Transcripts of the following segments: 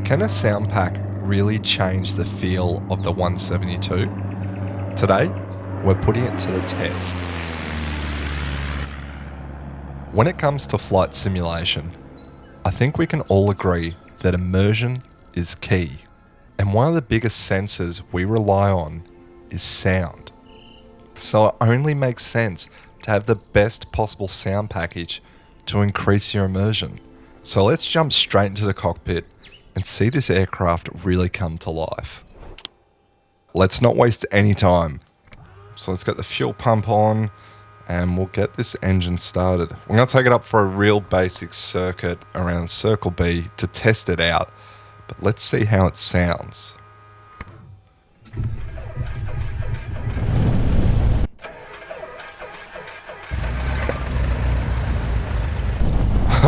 Can a sound pack really change the feel of the 172? Today, we're putting it to the test. When it comes to flight simulation, I think we can all agree that immersion is key. And one of the biggest senses we rely on is sound. So it only makes sense to have the best possible sound package to increase your immersion. So let's jump straight into the cockpit and see this aircraft really come to life. Let's not waste any time. So let's get the fuel pump on and we'll get this engine started. We're going to take it up for a real basic circuit around Circle B to test it out, but let's see how it sounds.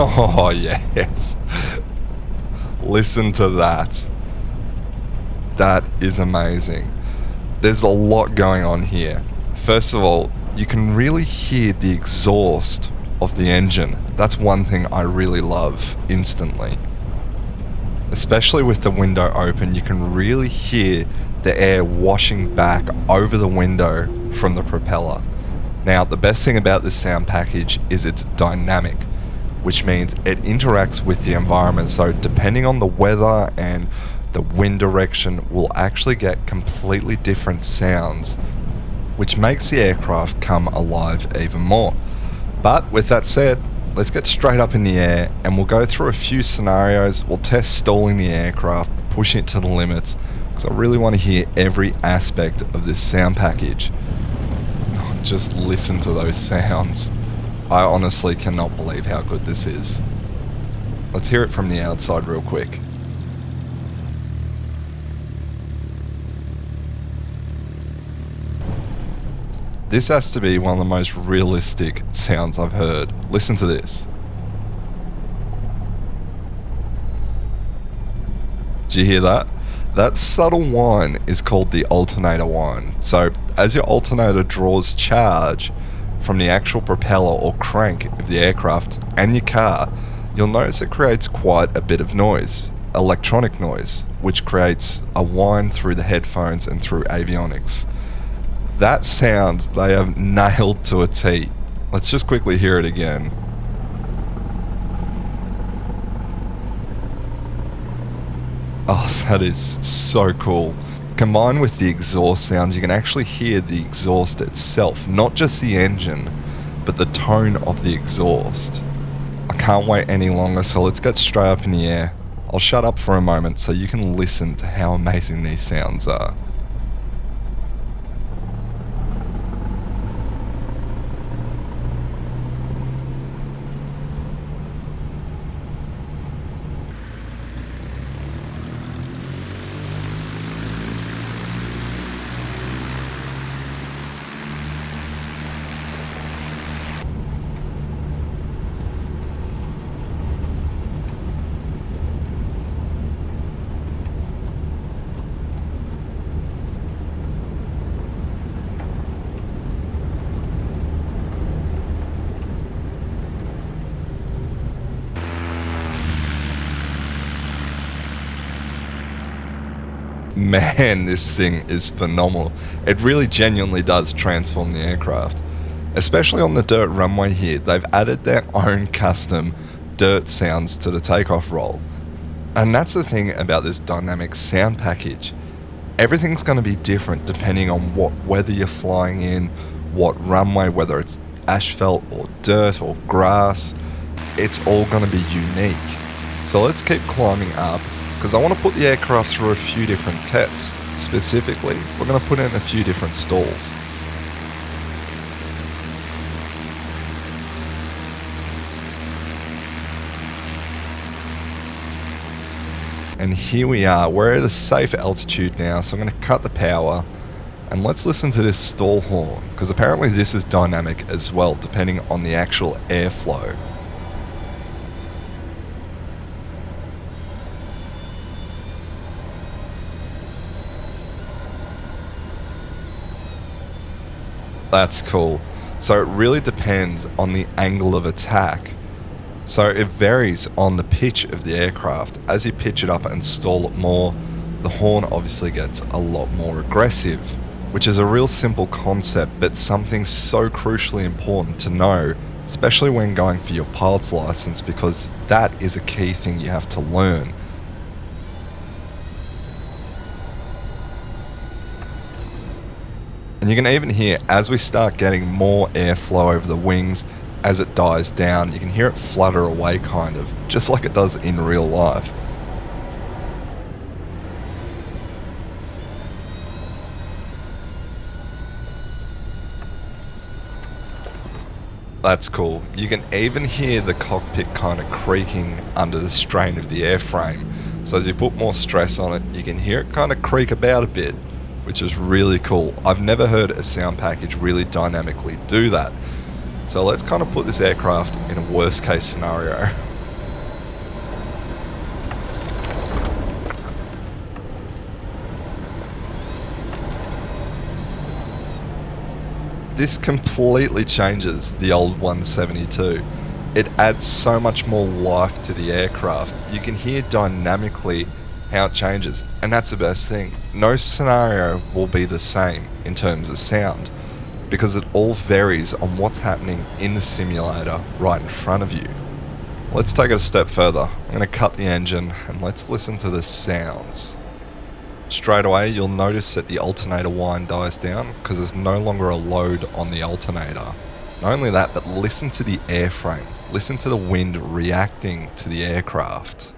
Oh yes, listen to that. That is amazing. There's a lot going on here. First of all, you can really hear the exhaust of the engine. That's one thing I really love instantly. Especially with the window open, you can really hear the air washing back over the window from the propeller. Now, the best thing about this sound package is it's dynamic, which means it interacts with the environment. So depending on the weather and the wind direction, we'll actually get completely different sounds, which makes the aircraft come alive even more. But with that said, let's get straight up in the air and we'll go through a few scenarios. We'll test stalling the aircraft, pushing it to the limits, because I really want to hear every aspect of this sound package. Just listen to those sounds. I honestly cannot believe how good this is. Let's hear it from the outside real quick. This has to be one of the most realistic sounds I've heard. Listen to this. Do you hear that? That subtle whine is called the alternator whine. So as your alternator draws charge from the actual propeller or crank of the aircraft and your car, you'll notice it creates quite a bit of noise, electronic noise, which creates a whine through the headphones and through avionics. That sound they have nailed to a T. Let's just quickly hear it again. Oh, that is so cool. Combined with the exhaust sounds, you can actually hear the exhaust itself, not just the engine, but the tone of the exhaust. I can't wait any longer, so let's get straight up in the air. I'll shut up for a moment so you can listen to how amazing these sounds are. Man, this thing is phenomenal. It really genuinely does transform the aircraft. Especially on the dirt runway here, they've added their own custom dirt sounds to the takeoff roll. And that's the thing about this dynamic sound package. Everything's going to be different depending on what weather you're flying in, what runway, whether it's asphalt or dirt or grass. It's all going to be unique. So let's keep climbing up, because I want to put the aircraft through a few different tests. Specifically, we're going to put in a few different stalls. And here we are, we're at a safe altitude now, so I'm going to cut the power and let's listen to this stall horn, because apparently this is dynamic as well, depending on the actual airflow. That's cool. So it really depends on the angle of attack. So it varies on the pitch of the aircraft. As you pitch it up and stall it more, the horn obviously gets a lot more aggressive, which is a real simple concept, but something so crucially important to know, especially when going for your pilot's license, because that is a key thing you have to learn. And you can even hear, as we start getting more airflow over the wings, as it dies down, you can hear it flutter away kind of, just like it does in real life. That's cool. You can even hear the cockpit kind of creaking under the strain of the airframe. So as you put more stress on it, you can hear it kind of creak about a bit, which is really cool. I've never heard a sound package really dynamically do that. So let's kind of put this aircraft in a worst case scenario. This completely changes the old 172. It adds so much more life to the aircraft. You can hear dynamically how it changes, and that's the best thing. No scenario will be the same in terms of sound, because it all varies on what's happening in the simulator right in front of you. Let's take it a step further. I'm going to cut the engine and let's listen to the sounds. Straight away you'll notice that the alternator whine dies down because there's no longer a load on the alternator. Not only that, but listen to the airframe. Listen to the wind reacting to the aircraft.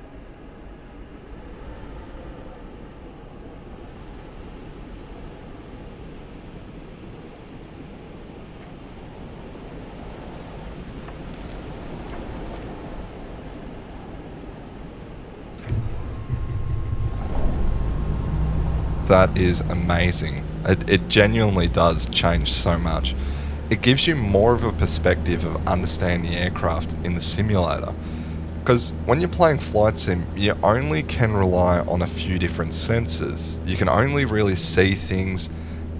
That is amazing. It genuinely does change so much. It gives you more of a perspective of understanding the aircraft in the simulator. Because when you're playing flight sim, you only can rely on a few different senses. You can only really see things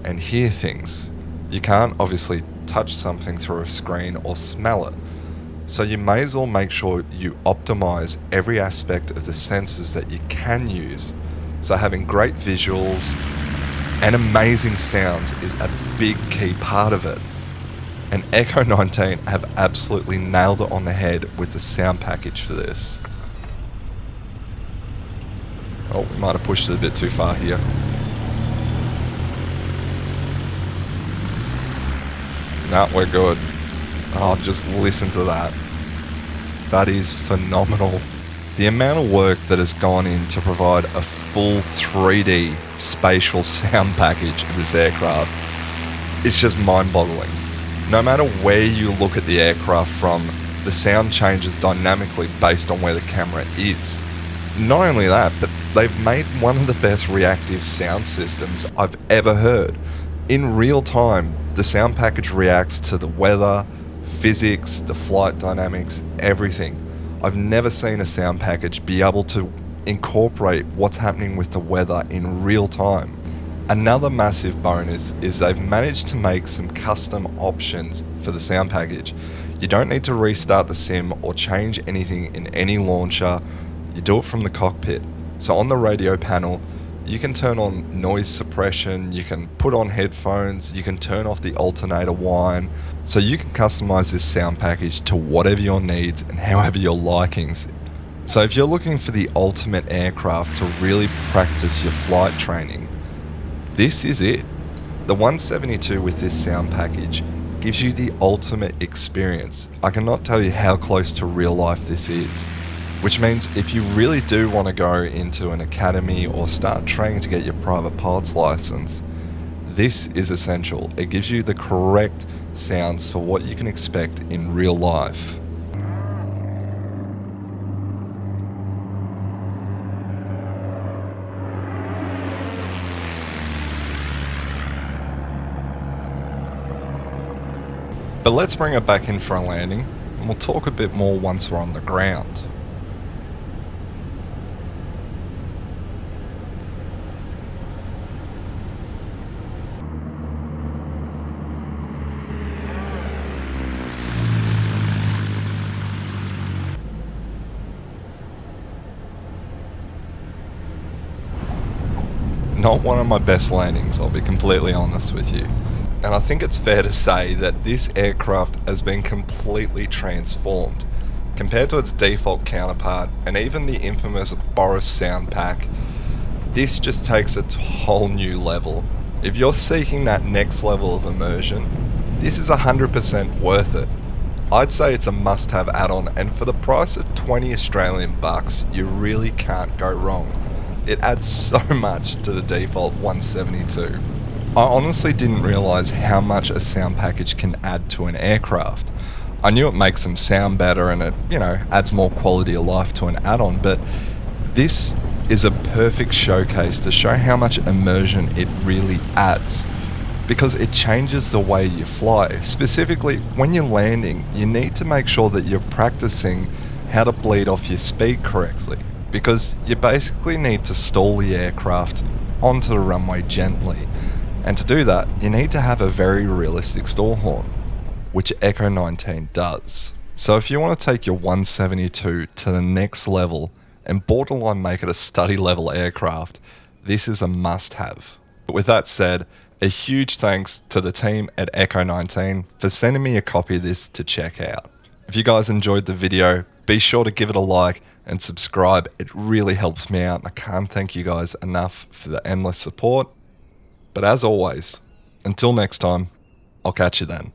and hear things. You can't obviously touch something through a screen or smell it. So you may as well make sure you optimize every aspect of the senses that you can use. So having great visuals and amazing sounds is a big key part of it. And Echo 19 have absolutely nailed it on the head with the sound package for this. Oh, we might have pushed it a bit too far here. No, we're good. Oh, just listen to that. That is phenomenal. The amount of work that has gone in to provide a full 3D spatial sound package of this aircraft is just mind-boggling. No matter where you look at the aircraft from, the sound changes dynamically based on where the camera is. Not only that, but they've made one of the best reactive sound systems I've ever heard. In real time, the sound package reacts to the weather, physics, the flight dynamics, everything. I've never seen a sound package be able to incorporate what's happening with the weather in real time. Another massive bonus is they've managed to make some custom options for the sound package. You don't need to restart the sim or change anything in any launcher. You do it from the cockpit. So on the radio panel, you can turn on noise suppression, you can put on headphones, you can turn off the alternator whine. So you can customize this sound package to whatever your needs and however your likings. So if you're looking for the ultimate aircraft to really practice your flight training, this is it. The 172 with this sound package gives you the ultimate experience. I cannot tell you how close to real life this is. Which means if you really do want to go into an academy or start training to get your private pilot's license, this is essential. It gives you the correct sounds for what you can expect in real life. But let's bring it back in for a landing, and we'll talk a bit more once we're on the ground. not one of my best landings, I'll be completely honest with you. And I think it's fair to say that this aircraft has been completely transformed. Compared to its default counterpart, and even the infamous Boris sound pack, this just takes it to a whole new level. If you're seeking that next level of immersion, this is 100% worth it. I'd say it's a must-have add-on, and for the price of 20 Australian bucks, you really can't go wrong. It adds so much to the default 172. I honestly didn't realise how much a sound package can add to an aircraft. I knew it makes them sound better and it, adds more quality of life to an add-on, but this is a perfect showcase to show how much immersion it really adds, because it changes the way you fly. Specifically, when you're landing, you need to make sure that you're practicing how to bleed off your speed correctly, because you basically need to stall the aircraft onto the runway gently, and to do that, you need to have a very realistic stall horn, which Echo 19 does. So if you want to take your 172 to the next level and borderline make it a study level aircraft, this is a must-have. But with that said, a huge thanks to the team at Echo 19 for sending me a copy of this to check out. If you guys enjoyed the video, be sure to give it a like and subscribe. It really helps me out, and I can't thank you guys enough for the endless support. But as always, until next time, I'll catch you then.